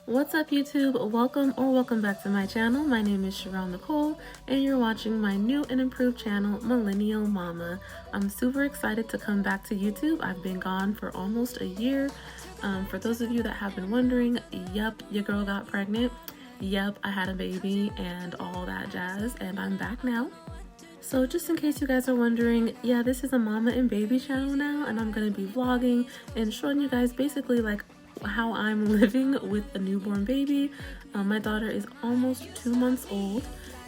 What's up YouTube? Welcome back to my channel. My name is Sharon Nicole and you're watching my new and improved channel, Millennial Mama. I'm super excited to come back to YouTube. I've been gone for almost a year. For those of you that have been wondering, yep, your girl got pregnant. Yep, I had a baby and all that jazz, and I'm back now. So just in case you guys are wondering, yeah, this is a mama and baby channel now, and I'm gonna be vlogging and showing you guys basically like how I'm living with a newborn baby. My daughter is almost 2 months old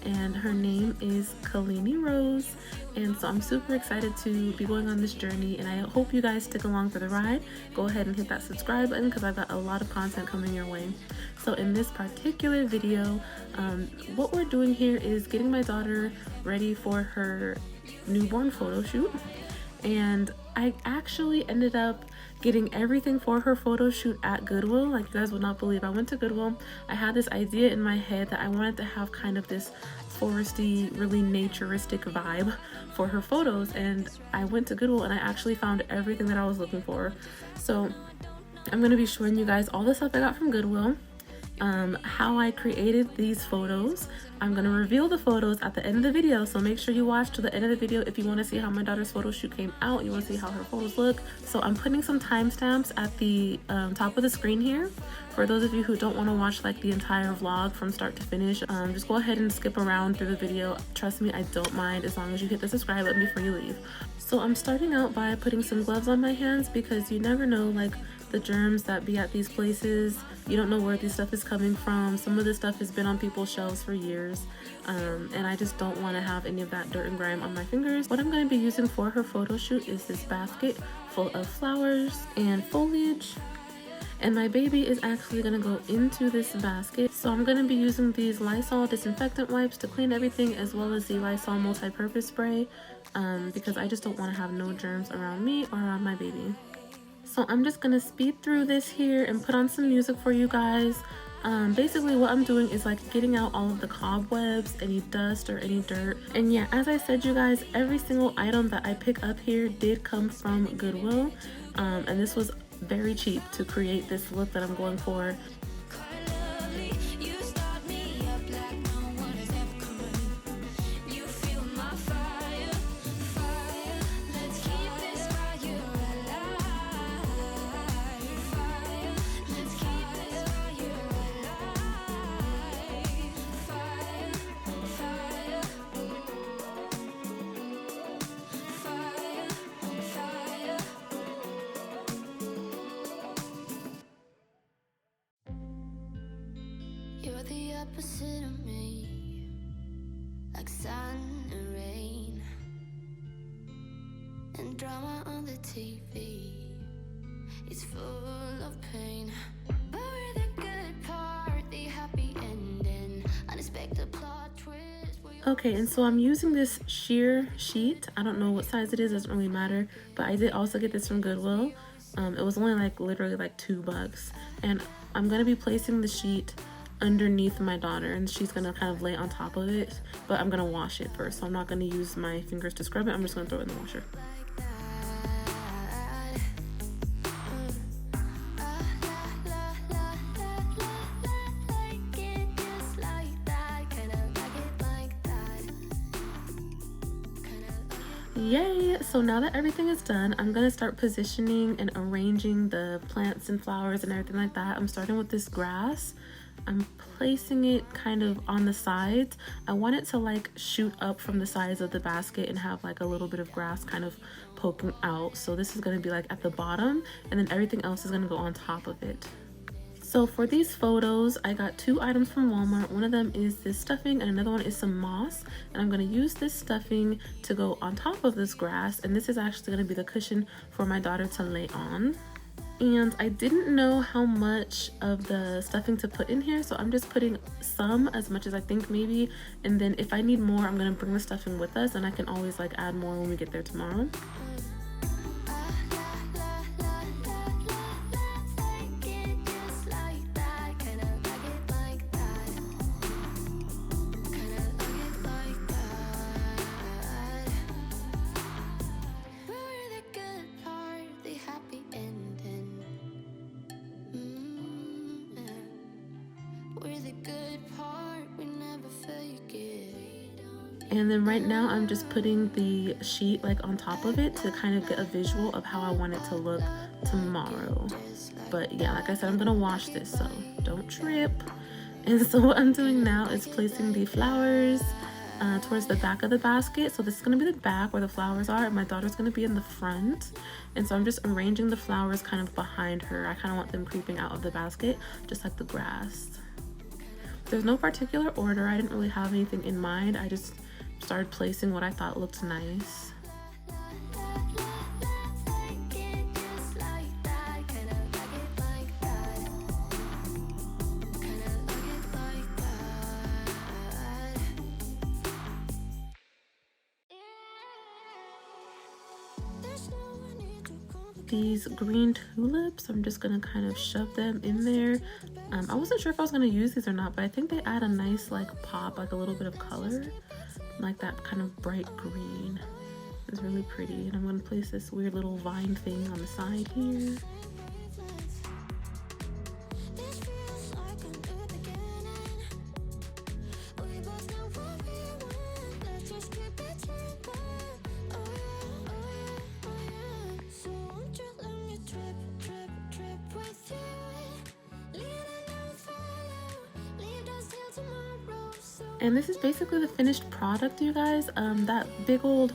and her name is Kalini Rose, and so I'm super excited to be going on this journey, and I hope you guys stick along for the ride. Go ahead and hit that subscribe button because I've got a lot of content coming your way. So in this particular video, what we're doing here is getting my daughter ready for her newborn photo shoot, and I actually ended up getting everything for her photo shoot at Goodwill. Like, you guys would not believe, I went to Goodwill. I had this idea in my head that I wanted to have kind of this foresty, really naturistic vibe for her photos, and I went to Goodwill and I actually found everything that I was looking for. So I'm going to be showing you guys all the stuff I got from Goodwill, how I created these photos. I'm going to reveal the photos at the end of the video, so make sure you watch to the end of the video if you want to see how my daughter's photo shoot came out, you want to see how her photos look. So I'm putting some timestamps at the top of the screen here. For those of you who don't want to watch like the entire vlog from start to finish, just go ahead and skip around through the video. Trust me, I don't mind as long as you hit the subscribe button before you leave. So I'm starting out by putting some gloves on my hands because you never know, like, the germs that be at these places. You don't know where this stuff is coming from. Some of this stuff has been on people's shelves for years, and I just don't want to have any of that dirt and grime on my fingers. What I'm going to be using for her photo shoot is this basket full of flowers and foliage, and my baby is actually going to go into this basket. So I'm going to be using these Lysol disinfectant wipes to clean everything, as well as the Lysol multi-purpose spray, because I just don't want to have no germs around me or around my baby. So I'm just gonna speed through this here and put on some music for you guys. Basically what I'm doing is like getting out all of the cobwebs, any dust or any dirt. And yeah, as I said, you guys, every single item that I pick up here did come from Goodwill, and this was very cheap to create this look that I'm going for. You're the opposite of me, like sun and rain, and drama on the TV is full of pain. But we're the good part, the happy ending, unexpected plot twist. Okay, and so I'm using this sheer sheet. I don't know what size it is, doesn't really matter, but I did also get this from Goodwill. It was only like literally like $2, and I'm gonna be placing the sheet underneath my daughter, and she's gonna kind of lay on top of it, but I'm gonna wash it first, so I'm not gonna use my fingers to scrub it. I'm just gonna throw it in the washer. Yay! So now that everything is done, I'm gonna start positioning and arranging the plants and flowers and everything like that. I'm starting with this grass. I'm placing it kind of on the sides. I want it to like shoot up from the sides of the basket and have like a little bit of grass kind of poking out. So this is going to be like at the bottom, and then everything else is going to go on top of it. So for these photos, I got 2 items from Walmart. One of them is this stuffing and another one is some moss. And I'm going to use this stuffing to go on top of this grass. And this is actually going to be the cushion for my daughter to lay on. And I didn't know how much of the stuffing to put in here, so I'm just putting some, as much as I think maybe, and then if I need more, I'm gonna bring the stuffing with us, and I can always like add more when we get there tomorrow. We're the good part, we never fake it. And then right now I'm just putting the sheet like on top of it to kind of get a visual of how I want it to look tomorrow. But yeah, like I said, I'm gonna wash this, so don't trip. And so what I'm doing now is placing the flowers towards the back of the basket. So this is going to be the back where the flowers are, and my daughter's going to be in the front. And so I'm just arranging the flowers kind of behind her. I kind of want them creeping out of the basket, just like the grass. There's no particular order. I didn't really have anything in mind. I just started placing what I thought looked nice. These green tulips, I'm just gonna kind of shove them in there. I wasn't sure if I was gonna use these or not, but I think they add a nice like pop, like a little bit of color, like that kind of bright green. It's really pretty. And I'm gonna place this weird little vine thing on the side here. And this is basically the finished product, you guys. That big old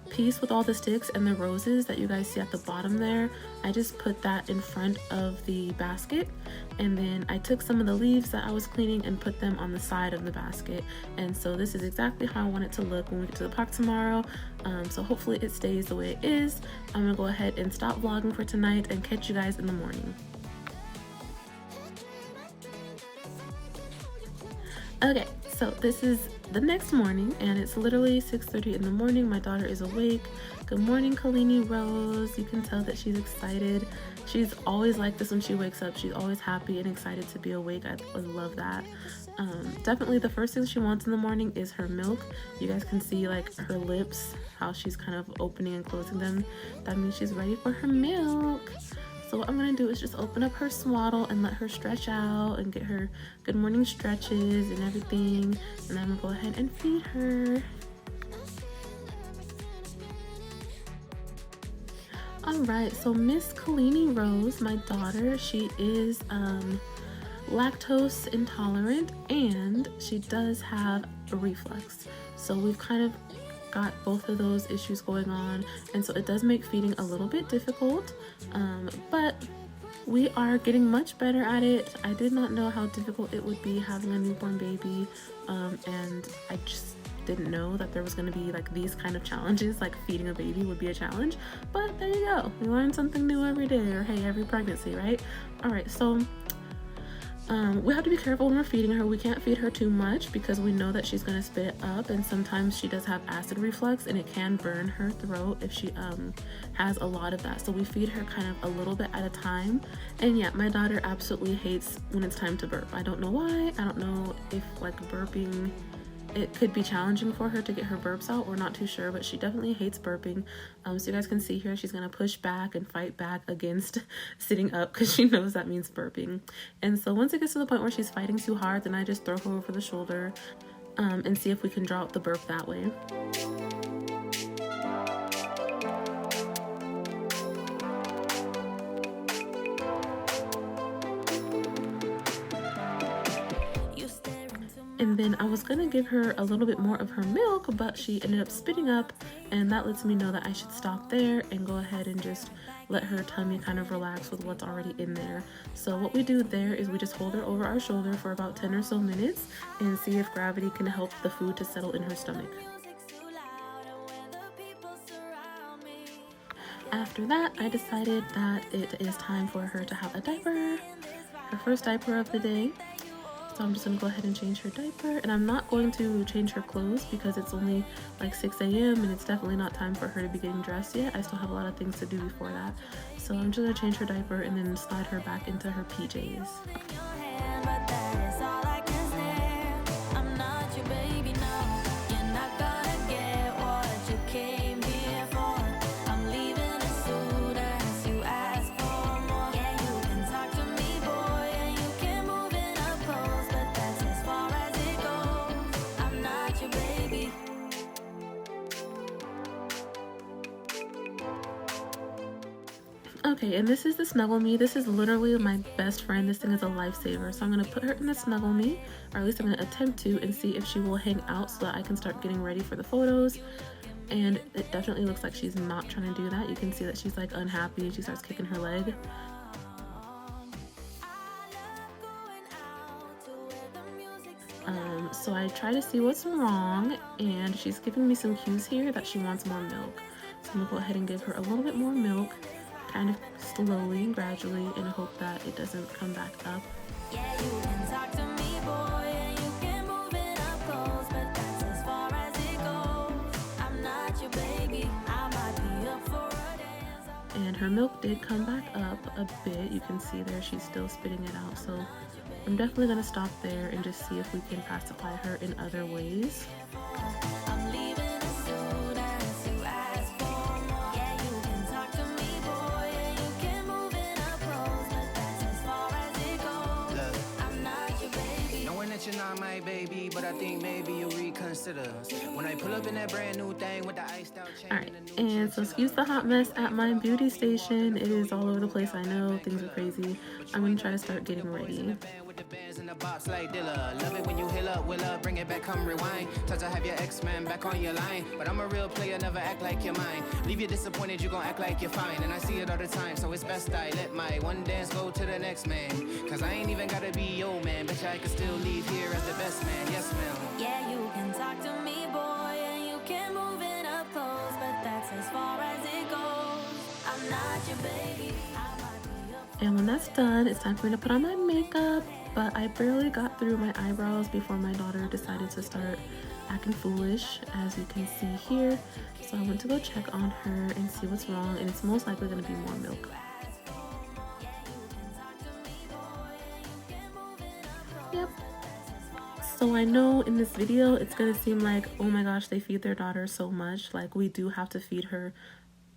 piece with all the sticks and the roses that you guys see at the bottom there, I just put that in front of the basket, and then I took some of the leaves that I was cleaning and put them on the side of the basket. And so this is exactly how I want it to look when we get to the park tomorrow. So hopefully it stays the way it is. I'm gonna go ahead and stop vlogging for tonight and catch you guys in the morning. Okay, so this is the next morning, and it's literally 6:30 in the morning. My daughter is awake. Good morning, Kalini Rose. You can tell that she's excited. She's always like this when she wakes up. She's always happy and excited to be awake. I love that. Definitely the first thing she wants in the morning is her milk. You guys can see like her lips, how she's kind of opening and closing them. That means she's ready for her milk. So what I'm gonna do is just open up her swaddle and let her stretch out and get her good morning stretches and everything. And I'm gonna go ahead and feed her. All right, so Miss Kalini Rose, my daughter, she is lactose intolerant, and she does have a reflux. So we've kind of got both of those issues going on, and so it does make feeding a little bit difficult, but we are getting much better at it. I did not know how difficult it would be having a newborn baby, and I just didn't know that there was going to be like these kind of challenges, like feeding a baby would be a challenge. But there you go, we learn something new every day, or hey, every pregnancy, right? All right, so we have to be careful when we're feeding her. We can't feed her too much because we know that she's going to spit it up, and sometimes she does have acid reflux and it can burn her throat if she has a lot of that. So we feed her kind of a little bit at a time. And yeah, my daughter absolutely hates when it's time to burp. I don't know why. I don't know if like burping, it could be challenging for her to get her burps out. We're not too sure, but she definitely hates burping. So you guys can see here, she's gonna push back and fight back against sitting up because she knows that means burping. And so once it gets to the point where she's fighting too hard, then I just throw her over the shoulder and see if we can draw out the burp that way. And then I was gonna give her a little bit more of her milk, but she ended up spitting up, and that lets me know that I should stop there and go ahead and just let her tummy kind of relax with what's already in there. So what we do there is we just hold her over our shoulder for about 10 or so minutes and see if gravity can help the food to settle in her stomach. After that, I decided that it is time for her to have a diaper, her first diaper of the day. So I'm just gonna go ahead and change her diaper, and I'm not going to change her clothes because it's only like 6 a.m. and it's definitely not time for her to be getting dressed yet. I still have a lot of things to do before that. So I'm just gonna change her diaper and then slide her back into her PJs. Okay, and this is the Snuggle Me. This is literally my best friend. This thing is a lifesaver. So I'm going to put her in the Snuggle Me, or at least I'm going to attempt to, and see if she will hang out so that I can start getting ready for the photos. And it definitely looks like she's not trying to do that. You can see that she's like unhappy and she starts kicking her leg. So I try to see what's wrong, and she's giving me some cues here that she wants more milk. So I'm gonna go ahead and give her a little bit more milk, kind of slowly and gradually, in hope that it doesn't come back up. Yeah, you can talk to me, boy, and you can move it up close, but that's as far as it goes. I'm not your baby, I might be up for a dance. And her milk did come back up a bit. You can see there she's still spitting it out. So I'm definitely gonna stop there and just see if we can pacify her in other ways. I'm leaving as soon as you ask for more. Yeah, you can talk to me, boy, and you can move it up close, but that's as far as it goes. Look, I'm not your baby. knowing that you're not my baby, but I think maybe you'll reconsider. When I pull up in that brand new thing with the iced out chain. Alright, and so excuse the hot mess at my beauty station. It is all over the place, I know, things are crazy. I'm gonna try to start getting ready. With the bands and the bops like Dilla. Love it when you heal up, will up, bring it back, come rewind. Touch, I have your X-Man back on your line. But I'm a real player, never act like you're mine. Leave you disappointed, you gon' act like you're fine. And I see it all the time, so it's best I let my one dance go to the next man. Cause I ain't even gotta be your man, but I can still leave here as the best man, yes ma'am. Yeah, you can talk to me, boy, and you can move it up close, but that's as far as it goes. I'm not your baby, I might be up. And when that's done, it's time for me to put on my makeup. But I barely got through my eyebrows before my daughter decided to start acting foolish, as you can see here. So I went to go check on her and see what's wrong, and it's most likely going to be more milk. Yep. So I know in this video it's going to seem like, oh my gosh, they feed their daughter so much. Like, we do have to feed her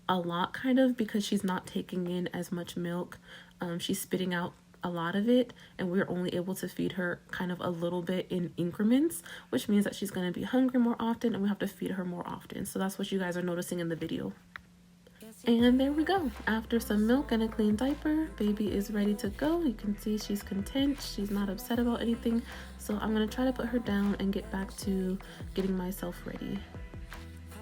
a lot, kind of, because she's not taking in as much milk. She's spitting out a lot of it, and we're only able to feed her kind of a little bit in increments, which means that she's going to be hungry more often and we have to feed her more often. So that's what you guys are noticing in the video. And there we go. After some milk and a clean diaper, baby is ready to go. You can see she's content. She's not upset about anything. So I'm going to try to put her down and get back to getting myself ready.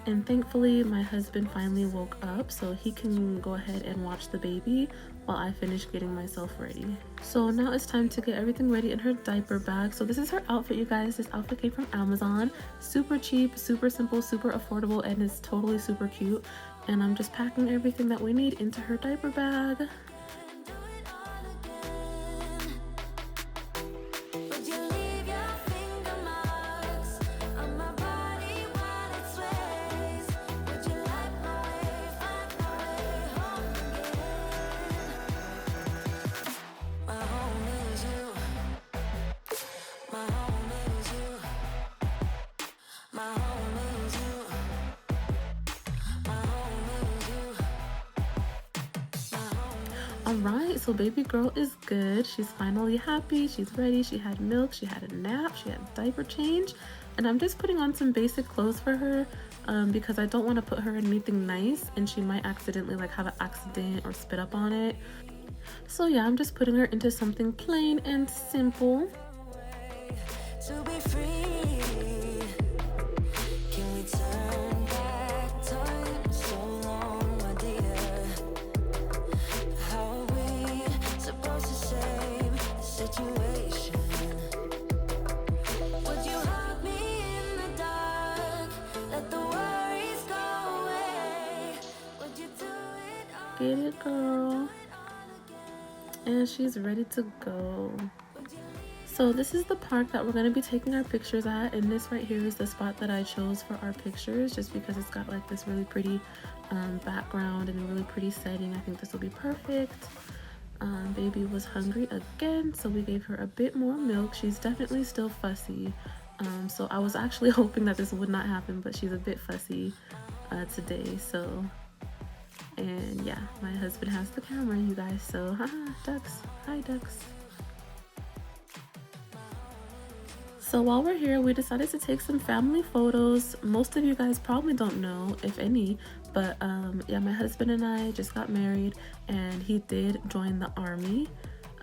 And thankfully my husband finally woke up, so he can go ahead and watch the baby while I finish getting myself ready. So now it's time to get everything ready in her diaper bag. So this is her outfit, you guys. This outfit came from Amazon. Super cheap, super simple, super affordable, and it's totally super cute. And I'm just packing everything that we need into her diaper bag. Alright, so baby girl is good. She's finally happy. She's ready. She had milk. She had a nap. She had diaper change. And I'm just putting on some basic clothes for her because I don't want to put her in anything nice and she might accidentally like have an accident or spit up on it. So yeah, I'm just putting her into something plain and simple. To be free, can we turn back time so long, my dear? How are we supposed to save the situation? Would you hug me in the dark? Let the worries go away. Would you do it all? Get it, girl. And she's ready to go. So this is the park that we're going to be taking our pictures at, and this right here is the spot that I chose for our pictures just because it's got like this really pretty background and a really pretty setting. I think this will be perfect. Baby was hungry again, so we gave her a bit more milk. She's definitely still fussy, so I was actually hoping that this would not happen, but she's a bit fussy today. So, and yeah, my husband has the camera, you guys, so haha, ducks. Hi, ducks. So while we're here, we decided to take some family photos. Most of you guys probably don't know, if any, but yeah, my husband and I just got married and he did join the army.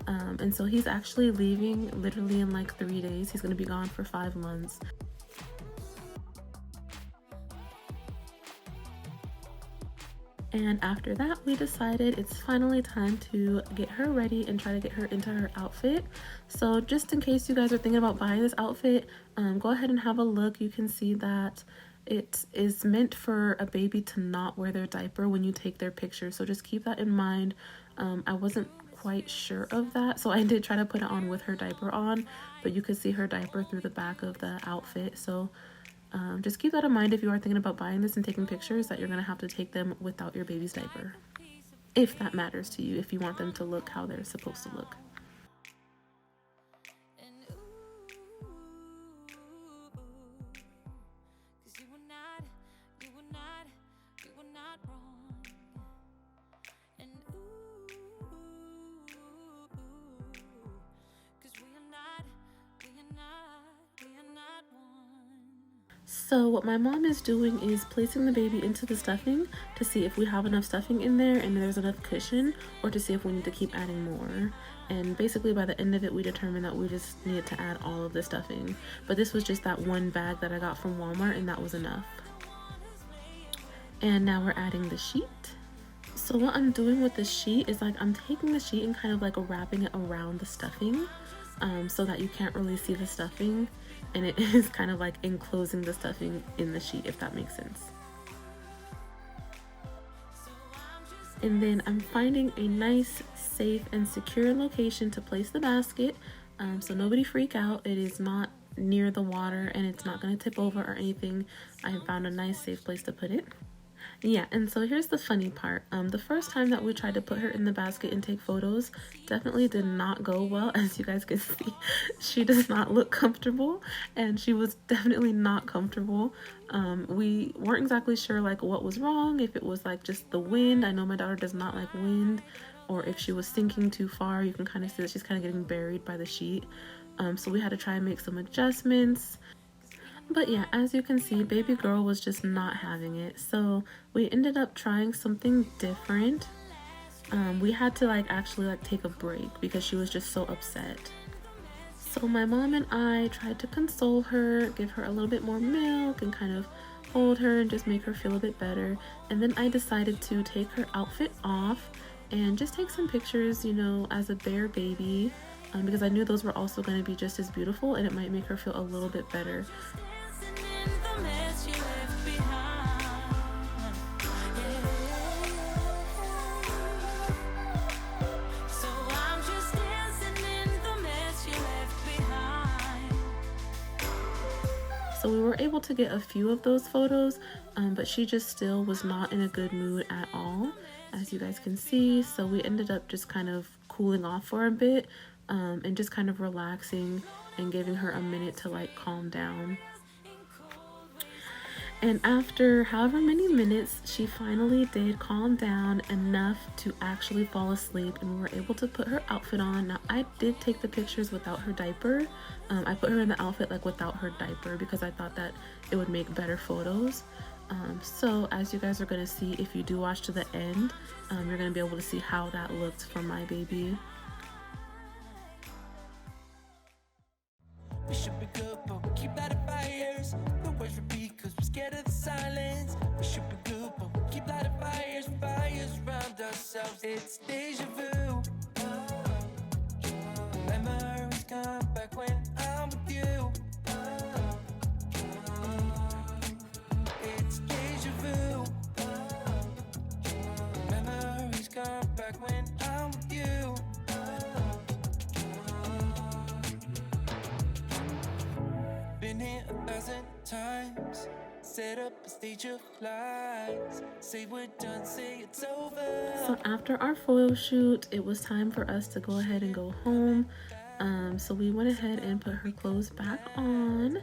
And so he's actually leaving literally in like 3 days. He's going to be gone for 5 months. And after that, we decided it's finally time to get her ready and try to get her into her outfit. So just in case you guys are thinking about buying this outfit, go ahead and have a look. You can see that it is meant for a baby to not wear their diaper when you take their picture. So just keep that in mind. I wasn't quite sure of that, so I did try to put it on with her diaper on, but you could see her diaper through the back of the outfit. So just keep that in mind if you are thinking about buying this and taking pictures, that you're going to have to take them without your baby's diaper, if that matters to you, if you want them to look how they're supposed to look. So what my mom is doing is placing the baby into the stuffing to see if we have enough stuffing in there and there's enough cushion, or to see if we need to keep adding more. And basically by the end of it, we determined that we just needed to add all of the stuffing. But this was just that one bag that I got from Walmart, and that was enough. And now we're adding the sheet. So what I'm doing with the sheet is like I'm taking the sheet and kind of like wrapping it around the stuffing, so that you can't really see the stuffing, and it is kind of like enclosing the stuffing in the sheet, if that makes sense. And then I'm finding a nice, safe, and secure location to place the basket, so nobody freak out. It is not near the water and it's not going to tip over or anything. I found a nice, safe place to put it. Yeah, and so here's the funny part. The first time that we tried to put her in the basket and take photos definitely did not go well. As you guys can see, she does not look comfortable, and she was definitely not comfortable. We weren't exactly sure like what was wrong, if it was like just the wind. I know my daughter does not like wind, or if she was sinking too far. You can kind of see that she's kind of getting buried by the sheet. So we had to try and make some adjustments. But yeah, as you can see, baby girl was just not having it. So we ended up trying something different. We had to actually take a break because she was just so upset. So my mom and I tried to console her, give her a little bit more milk, and kind of hold her and just make her feel a bit better. And then I decided to take her outfit off and just take some pictures, you know, as a bare baby, because I knew those were also going to be just as beautiful, and it might make her feel a little bit better. So we were able to get a few of those photos, but she just still was not in a good mood at all, as you guys can see. So we ended up just kind of cooling off for a bit, and just kind of relaxing and giving her a minute to calm down. And after however many minutes, she finally did calm down enough to actually fall asleep, and we were able to put her outfit on. Now, I did take the pictures without her diaper. I put her in the outfit without her diaper because I thought that it would make better photos. So as you guys are going to see, if you do watch to the end, you're going to be able to see how that looked for my baby. We should be good, but we keep lighting fires. The words repeat cause we're scared of the silence. We should be good, but we keep lighting fires. Fires around ourselves, it's deja vu. Memories come back when I'm with you. It's deja vu. Memories come back when I'm with you. Been here 1,000 times. Set up a stage of lies. Say we're done, say it's over. So after our photo shoot, it was time for us to go ahead and go home. So we went ahead and put her clothes back on.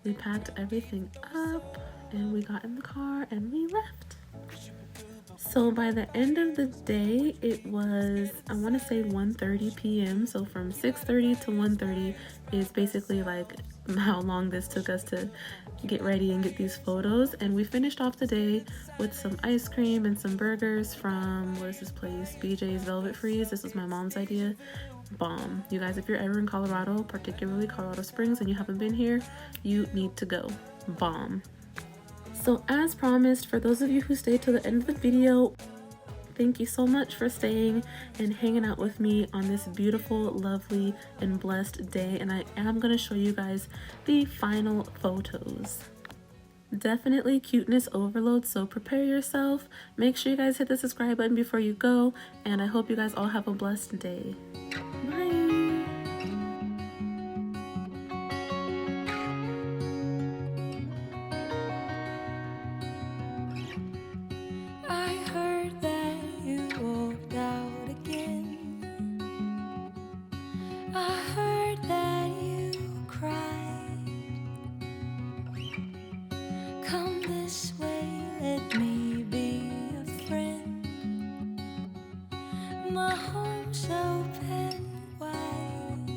We packed everything up and we got in the car and we left. So by the end of the day, it was, I want to say 1:30 p.m. So from 6:30 to 1:30 is basically like how long this took us to get ready and get these photos. And we finished off the day with some ice cream and some burgers from, what is this place? BJ's Velvet Freeze. This was my mom's idea. Bomb. You guys, if you're ever in Colorado, particularly Colorado Springs, and you haven't been here, you need to go. Bomb. So as promised, for those of you who stayed to the end of the video, thank you so much for staying and hanging out with me on this beautiful, lovely, and blessed day. And I am going to show you guys the final photos. Definitely cuteness overload, so prepare yourself. Make sure you guys hit the subscribe button before you go, and I hope you guys all have a blessed day. Bye! I heard that you walked out again. I heard that you cried. Come this way, let me be a friend. My home's open wide.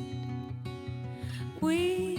We